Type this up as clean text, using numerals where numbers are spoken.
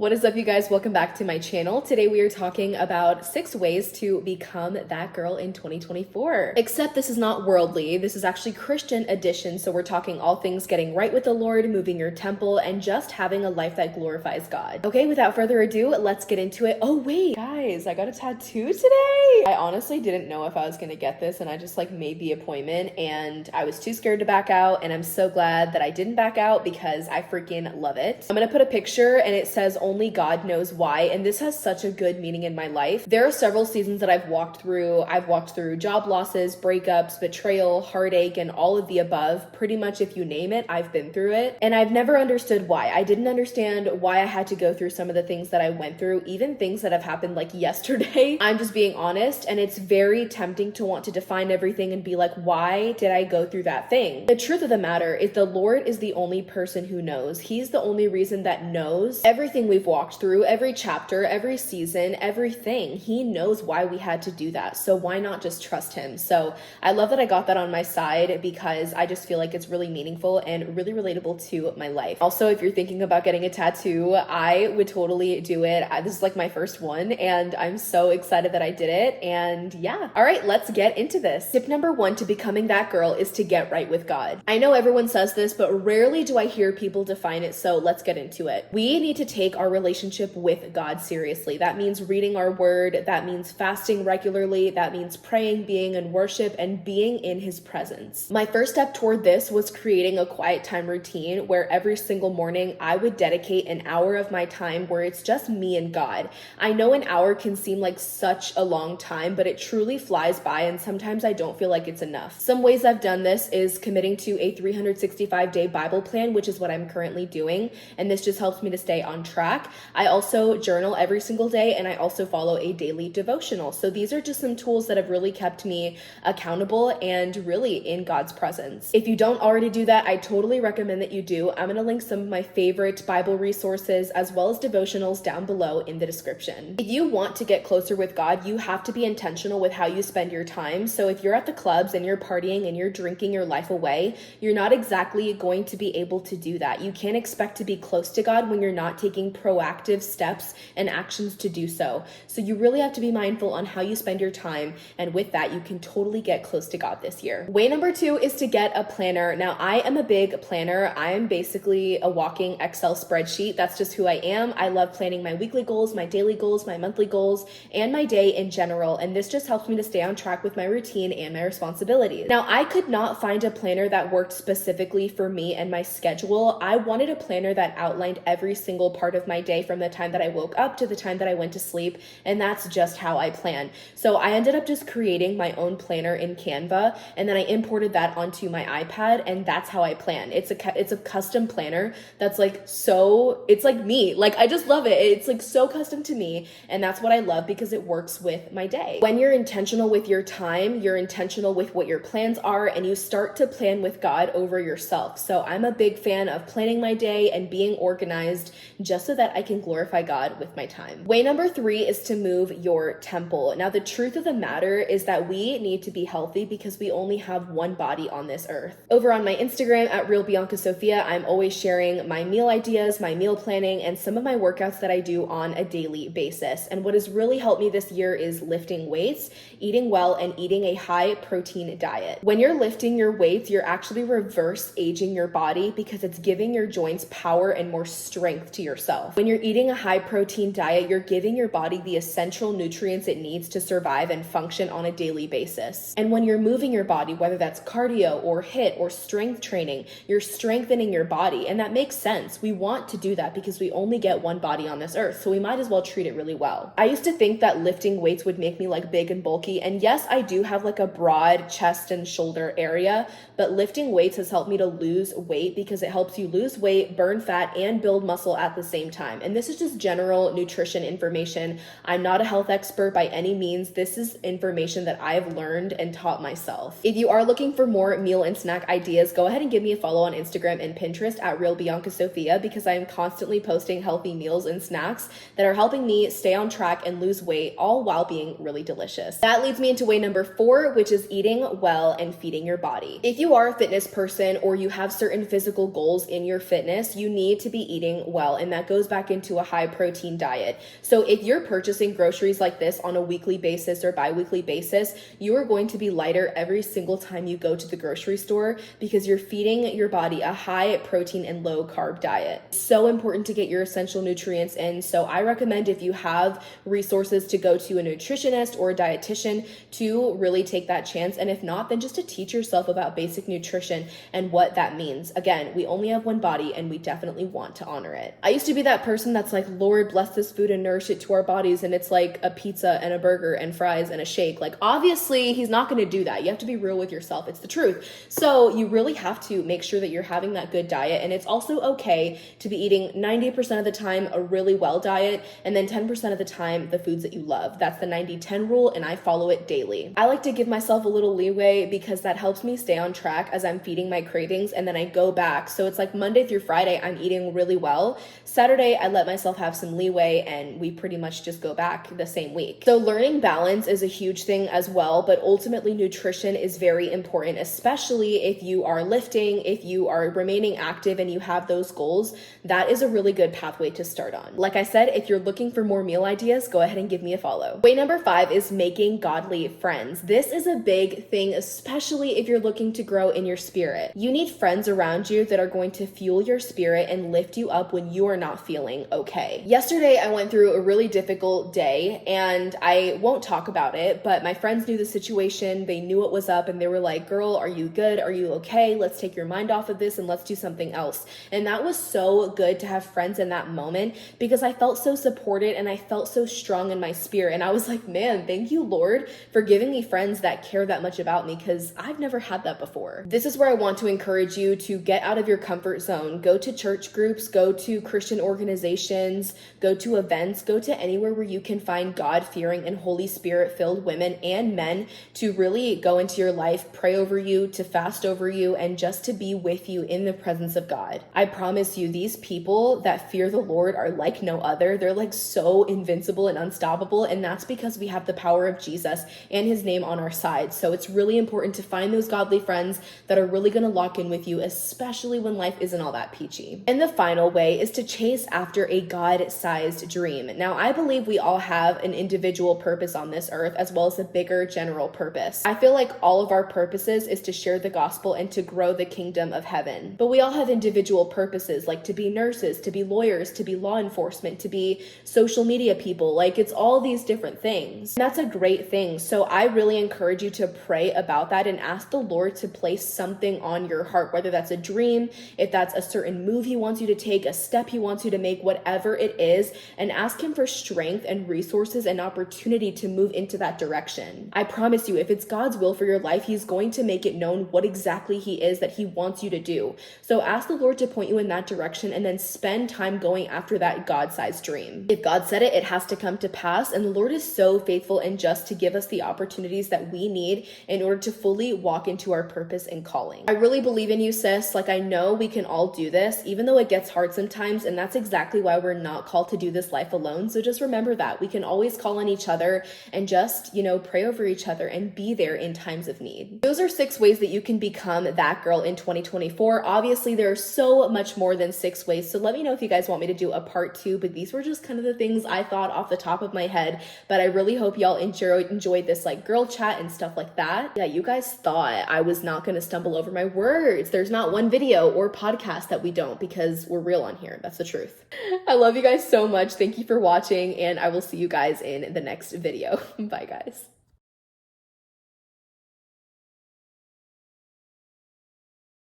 What is up, you guys? Welcome back to my channel. Today we are talking about 6 ways to become that girl in 2024. Except this is not worldly. This is actually Christian edition. So we're talking all things getting right with the Lord, moving your temple, and just having a life that glorifies God. Okay, without further ado, let's get into it. Oh wait, guys, I got a tattoo today. I honestly didn't know if I was gonna get this, and I just made the appointment, and I was too scared to back out, and I'm so glad that I didn't back out because I freaking love it. I'm gonna put a picture, and it says only God knows why, and this has such a good meaning in my life. There are several seasons that I've walked through. I've walked through job losses, breakups, betrayal, heartache, and all of the above. Pretty much if you name it, I've been through it, and I've never understood why. I didn't understand why I had to go through some of the things that I went through, even things that have happened like yesterday. I'm just being honest, and it's very tempting to want to define everything and be like, why did I go through that thing? The truth of the matter is the Lord is the only person who knows. He's the only reason that knows everything we've walked through, every chapter, every season, everything. He knows why we had to do that. So why not just trust him? So I love that I got that on my side because I just feel like it's really meaningful and really relatable to my life. Also, if you're thinking about getting a tattoo, I would totally do it. This is like my first one, and I'm so excited that I did it. And yeah. All right, let's get into this. Tip number 1 to becoming that girl is to get right with God. I know everyone says this, but rarely do I hear people define it. So let's get into it. We need to take our relationship with God seriously. That means reading our word. That means fasting regularly. That means praying, being in worship, and being in his presence. My first step toward this was creating a quiet time routine where every single morning I would dedicate an hour of my time where it's just me and God. I know an hour can seem like such a long time, but it truly flies by, and sometimes I don't feel like it's enough. Some ways I've done this is committing to a 365-day Bible plan, which is what I'm currently doing, and this just helps me to stay on track. I also journal every single day, and I also follow a daily devotional. So these are just some tools that have really kept me accountable and really in God's presence. If you don't already do that, I totally recommend that you do. I'm going to link some of my favorite Bible resources as well as devotionals down below in the description. If you want to get closer with God, you have to be intentional with how you spend your time. So if you're at the clubs and you're partying and you're drinking your life away, you're not exactly going to be able to do that. You can't expect to be close to God when you're not taking proactive steps and actions to do so. So you really have to be mindful on how you spend your time, and with that, you can totally get close to God this year. Way number 2 is to get a planner. Now, I am a big planner. I am basically a walking Excel spreadsheet. That's just who I am. I love planning my weekly goals, my daily goals, my monthly goals, and my day in general, and this just helps me to stay on track with my routine and my responsibilities. Now, I could not find a planner that worked specifically for me and my schedule. I wanted a planner that outlined every single part of my day from the time that I woke up to the time that I went to sleep, and that's just how I plan. So I ended up just creating my own planner in Canva, and then I imported that onto my iPad, and that's how I plan. It's a custom planner that's it's like me. I just love it. It's so custom to me, and that's what I love because it works with my day. When you're intentional with your time, you're intentional with what your plans are, and you start to plan with God over yourself. So I'm a big fan of planning my day and being organized just so that I can glorify God with my time. Way number 3 is to move your temple. Now, the truth of the matter is that we need to be healthy because we only have one body on this earth. Over on my Instagram at Real Bianca Sofia, I'm always sharing my meal ideas, my meal planning, and some of my workouts that I do on a daily basis. And what has really helped me this year is lifting weights, eating well, and eating a high protein diet. When you're lifting your weights, you're actually reverse aging your body because it's giving your joints power and more strength to yourself. When you're eating a high protein diet, you're giving your body the essential nutrients it needs to survive and function on a daily basis. And when you're moving your body, whether that's cardio or HIIT or strength training, you're strengthening your body. And that makes sense. We want to do that because we only get one body on this earth. So we might as well treat it really well. I used to think that lifting weights would make me big and bulky. And yes, I do have a broad chest and shoulder area, but lifting weights has helped me to lose weight because it helps you lose weight, burn fat, and build muscle at the same time. And this is just general nutrition information. I'm not a health expert by any means. This is information that I've learned and taught myself. If you are looking for more meal and snack ideas, go ahead and give me a follow on Instagram and Pinterest at Real Bianca Sofia because I am constantly posting healthy meals and snacks that are helping me stay on track and lose weight, all while being really delicious. That leads me into way number 4, which is eating well and feeding your body. If you are a fitness person or you have certain physical goals in your fitness, you need to be eating well, and that goes back into a high protein diet. So if you're purchasing groceries like this on a weekly basis or bi-weekly basis, you are going to be lighter every single time you go to the grocery store because you're feeding your body a high protein and low carb diet. It's so important to get your essential nutrients in. So I recommend, if you have resources, to go to a nutritionist or a dietitian to really take that chance. And if not, then just to teach yourself about basic nutrition and what that means. Again, we only have one body and we definitely want to honor it. I used to be that person that's like, Lord, bless this food and nourish it to our bodies. And it's like a pizza and a burger and fries and a shake. Like, obviously he's not going to do that. You have to be real with yourself. It's the truth. So you really have to make sure that you're having that good diet. And it's also okay to be eating 90% of the time a really well diet, and then 10% of the time the foods that you love. That's the 90-10 rule, and I follow it daily. I like to give myself a little leeway because that helps me stay on track as I'm feeding my cravings, and then I go back. So it's like Monday through Friday, I'm eating really well. Saturday, I let myself have some leeway, and we pretty much just go back the same week. So learning balance is a huge thing as well, but ultimately nutrition is very important, especially if you are lifting, if you are remaining active and you have those goals. That is a really good pathway to start on. Like I said, if you're looking for more meal ideas, go ahead and give me a follow. Way number 5 is making godly friends. This is a big thing, especially if you're looking to grow in your spirit. You need friends around you that are going to fuel your spirit and lift you up when you are not feeling okay. Yesterday, I went through a really difficult day, and I won't talk about it, but my friends knew the situation. They knew what was up, and they were like, girl, are you good? Are you okay? Let's take your mind off of this and let's do something else. And that was so good to have friends in that moment because I felt so supported and I felt so strong in my spirit. And I was like, man, thank you, Lord, for giving me friends that care that much about me, because I've never had that before. This is where I want to encourage you to get out of your comfort zone. Go to church groups, go to Christian organizations, go to events, go to anywhere where you can find God-fearing and Holy Spirit-filled women and men to really go into your life, pray over you, to fast over you, and just to be with you in the presence of God. I promise you, these people that fear the Lord are like no other. They're like so invincible and unstoppable, and that's because we have the power of Jesus and his name on our side. So it's really important to find those godly friends that are really going to lock in with you, especially when life isn't all that peachy. And the final way is to chase after a God-sized dream. Now, I believe we all have an individual purpose on this earth as well as a bigger general purpose. I feel like all of our purposes is to share the gospel and to grow the kingdom of heaven. But we all have individual purposes, like to be nurses, to be lawyers, to be law enforcement, to be social media people. Like, it's all these different things. And that's a great thing. So I really encourage you to pray about that and ask the Lord to place something on your heart, whether that's a dream, if that's a certain move he wants you to take, a step he wants you to make, whatever it is, and ask him for strength and resources and opportunity to move into that direction. I promise you, if it's God's will for your life, he's going to make it known what exactly he is that he wants you to do. So ask the Lord to point you in that direction and then spend time going after that God-sized dream. If God said it, it has to come to pass, and the Lord is so faithful and just to give us the opportunities that we need in order to fully walk into our purpose and calling. I really believe in you, sis. Like, I know we can all do this, even though it gets hard sometimes, and that's exactly why we're not called to do this life alone. So just remember that. We can always call on each other and just, pray over each other and be there in times of need. Those are 6 ways that you can become that girl in 2024. Obviously, there are so much more than 6 ways, so let me know if you guys want me to do a part 2, but these were just kind of the things I thought off the top of my head. But I really hope y'all enjoyed this like girl chat and stuff like that. Yeah, you guys thought I was not going to stumble over my words. There's not one video or podcast that we don't, because we're real on here. That's the truth. I love you guys so much. Thank you for watching, and I will see you guys in the next video. Bye, guys.